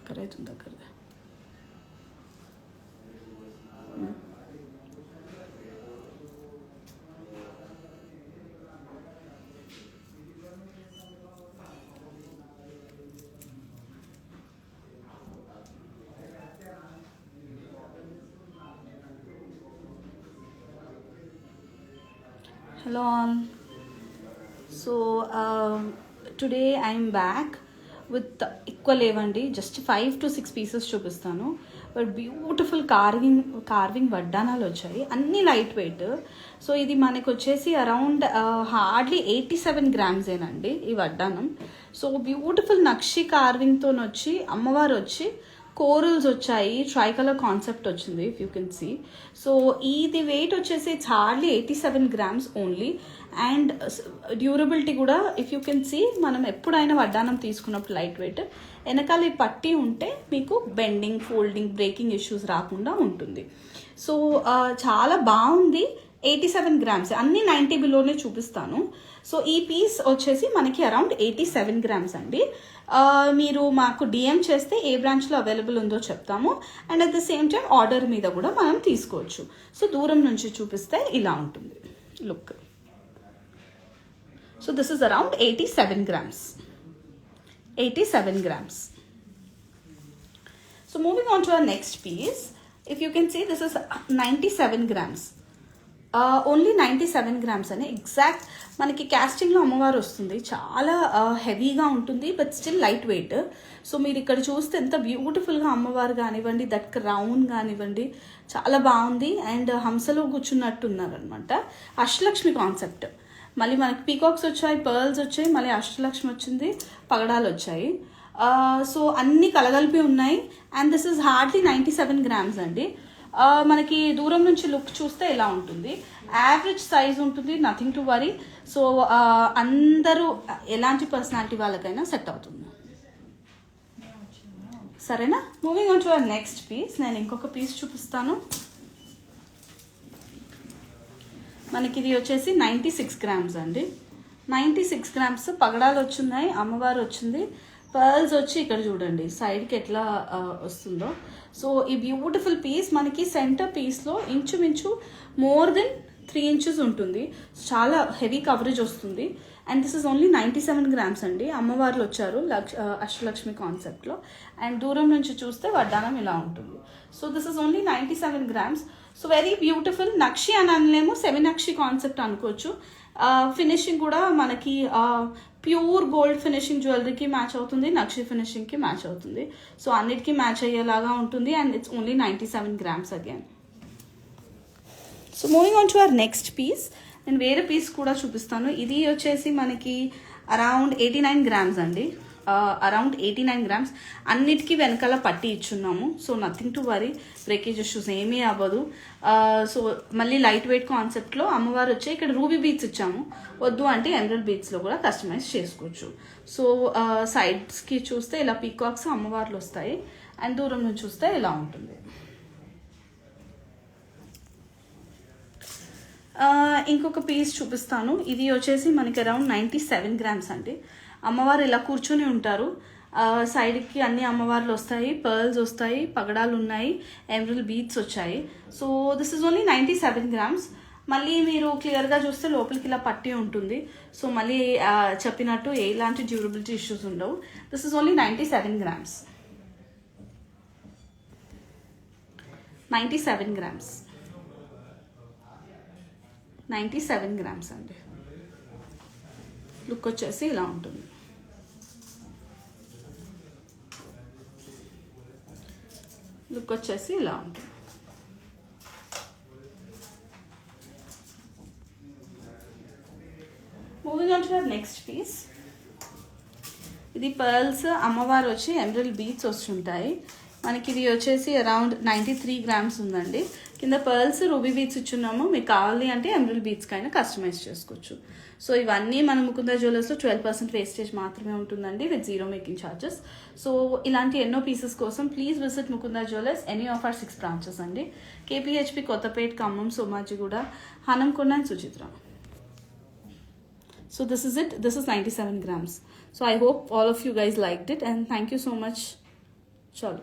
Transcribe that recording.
కరైతుంది దగ్గర. Hello all. So today I'm back with equal లేవండి, just 5 to 6 pieces చూపిస్తాను. But beautiful carving వడ్డానాలు వచ్చాయి, అన్నీ లైట్ వెయిట్. సో ఇది మనకు వచ్చేసి అరౌండ్ హార్డ్లీ 87 గ్రామ్సేనండి ఈ వడ్డానం. సో బ్యూటిఫుల్ నక్షి కార్వింగ్తో వచ్చి అమ్మవారు వచ్చి కోరల్స్ వచ్చాయి, ట్రై కలర్ కాన్సెప్ట్ వచ్చింది if you can see. So ఇది వెయిట్ వచ్చేసి it's hardly 87 grams only. And durability కూడా ఇఫ్ యూ కెన్ సీ, మనం ఎప్పుడైనా వడ్డానం తీసుకున్నప్పుడు లైట్ వెయిట్ వెనకాల ఈ పట్టీ ఉంటే మీకు బెండింగ్, ఫోల్డింగ్, బ్రేకింగ్ ఇష్యూస్ రాకుండా ఉంటుంది. సో చాలా బాగుంది. 87 గ్రామ్స్, అన్ని 90 బిలోనే చూపిస్తాను. సో ఈ పీస్ వచ్చేసి మనకి అరౌండ్ 87 గ్రామ్స్ అండి. మీరు మాకు డిఎం చేస్తే ఏ బ్రాంచ్లో అవైలబుల్ ఉందో చెప్తాము. And at the same time order మీద కూడా మనం తీసుకోవచ్చు. సో దూరం నుంచి చూపిస్తే ఇలా ఉంటుంది look. So this is around 87 grams. 87 grams. So moving on to our next piece. If you can see, this is 97 grams. Only 97 grams అని ఎగ్జాక్ట్ మనకి క్యాస్టింగ్లో అమ్మవారు వస్తుంది. చాలా హెవీగా ఉంటుంది but still light weight. So మీరు ఇక్కడ చూస్తే ఎంత బ్యూటిఫుల్గా అమ్మవారు కానివ్వండి, దట్ క్రౌన్ కానివ్వండి, చాలా బాగుంది. అండ్ హంసలో కూర్చున్నట్టు ఉన్నారనమాట. అష్టలక్ష్మి కాన్సెప్ట్. మళ్ళీ మనకి పీకాక్స్ వచ్చాయి, పర్ల్స్ వచ్చాయి, మళ్ళీ అష్టలక్ష్మి వచ్చింది, పగడాలు వచ్చాయి. సో అన్నీ కలగలిపి ఉన్నాయి. And this is hardly 97 grams అండి. మనకి దూరం నుంచి లుక్ చూస్తే ఇలా ఉంటుంది. యావరేజ్ సైజ్ ఉంటుంది, నథింగ్ టు వరీ. సో అందరూ ఎలాంటి పర్సనాలిటీ వాళ్ళకైనా సెట్ అవుతుంది. సరేనా? Moving on to our next piece. నేను ఇంకొక పీస్ చూపిస్తాను. మనకి ఇది వచ్చేసి 96 గ్రామ్స్ అండి. 96 గ్రామ్స్ పగడాలు వచ్చున్నాయి, అమ్మవారు వచ్చింది, పర్ల్స్ వచ్చి ఇక్కడ చూడండి సైడ్కి ఎట్లా వస్తుందో. సో ఈ బ్యూటిఫుల్ పీస్ మనకి సెంటర్ పీస్లో ఇంచుమించు మోర్ దెన్ 3 inches ఉంటుంది. చాలా హెవీ కవరేజ్ వస్తుంది. And this is only 97 grams అండి. అమ్మవార్లు వచ్చారు అష్టలక్ష్మి కాన్సెప్ట్లో. అండ్ దూరం నుంచి చూస్తే వడ్డానం ఇలా ఉంటుంది. So this is only 97 grams. So very beautiful. నక్షి అని అనలేము, సెమీ నక్షి కాన్సెప్ట్ అనుకోవచ్చు. ఫినిషింగ్ కూడా మనకి ప్యూర్ గోల్డ్ ఫినిషింగ్ జ్యువెలరీకి మ్యాచ్ అవుతుంది, నక్షి ఫినిషింగ్కి మ్యాచ్ అవుతుంది. సో అన్నిటికీ మ్యాచ్ అయ్యేలాగా ఉంటుంది. And it's only 97 grams again. So moving on to our next piece. నేను వేరే పీస్ కూడా చూపిస్తాను. ఇది వచ్చేసి మనకి అరౌండ్ 89 గ్రామ్స్ అండి. Around 89 grams. అన్నిటికీ వెనకాల పట్టి ఇచ్చున్నాము. So nothing to worry, breakage issues ఏమీ అవ్వదు. సో మళ్ళీ లైట్ వెయిట్ కాన్సెప్ట్లో అమ్మవారు వచ్చి ఇక్కడ రూబీ బీడ్స్ ఇచ్చాము. వద్దు అంటే ఎమరల్డ్ బీడ్స్లో కూడా కస్టమైజ్ చేసుకోవచ్చు. సో సైడ్స్కి చూస్తే ఇలా పీకాక్స్ అమ్మవార్లు వస్తాయి. అండ్ దూరం నుంచి చూస్తే ఇలా ఉంటుంది. ఇంకొక పీస్ చూపిస్తాను. ఇది వచ్చేసి మనకి అరౌండ్ 97 గ్రామ్స్ అండి. అమ్మవారు ఇలా కూర్చొని ఉంటారు. సైడ్కి అన్ని అమ్మవార్లు వస్తాయి, పర్ల్స్ వస్తాయి, పగడాలు ఉన్నాయి, ఎమరల్డ్ బీడ్స్ వచ్చాయి. So this is only 97 grams. మళ్ళీ మీరు క్లియర్గా చూస్తే లోపలికి ఇలా పట్టి ఉంటుంది. సో మళ్ళీ చెప్పినట్టు ఎలాంటి డ్యూరబిలిటీ ఇష్యూస్ ఉండవు. This is only 97 grams. 97 grams. 97 grams అండి. లుక్ వచ్చేసి ఇలా ఉంటుంది. లుక్ వచ్చేసి ఇలా ఉంటుంది. Moving on to our next piece. ఇది పర్ల్స్, అమ్మవారు వచ్చి ఎమరల్డ్ బీడ్స్ వస్తుంటాయి. మనకి ఇది వచ్చేసి అరౌండ్ 93 గ్రామ్స్ ఉందండి. కింద పర్ల్స్, రూబీ బీడ్స్ ఇచ్చున్నాము. మీకు కావాలి అంటే ఎమరల్డ్ బీడ్స్కి అయినా కస్టమైజ్ చేసుకోవచ్చు. సో ఇవన్నీ మన ముకుందా జ్యువెలర్స్లో 12% వేస్టేజ్ మాత్రమే ఉంటుందండి, విత్ 0 మేకింగ్ ఛార్జెస్. సో ఇలాంటి ఎన్నో పీసెస్ కోసం please visit Mukunda jewellers, any of our 6 branches అండి. KPHB, Kothapet, Khammam, Somajiguda, Hanamkonda and Suchitra. So this is it. This is 97 grams. So I hope all of you guys liked it, and thank you so much. చలో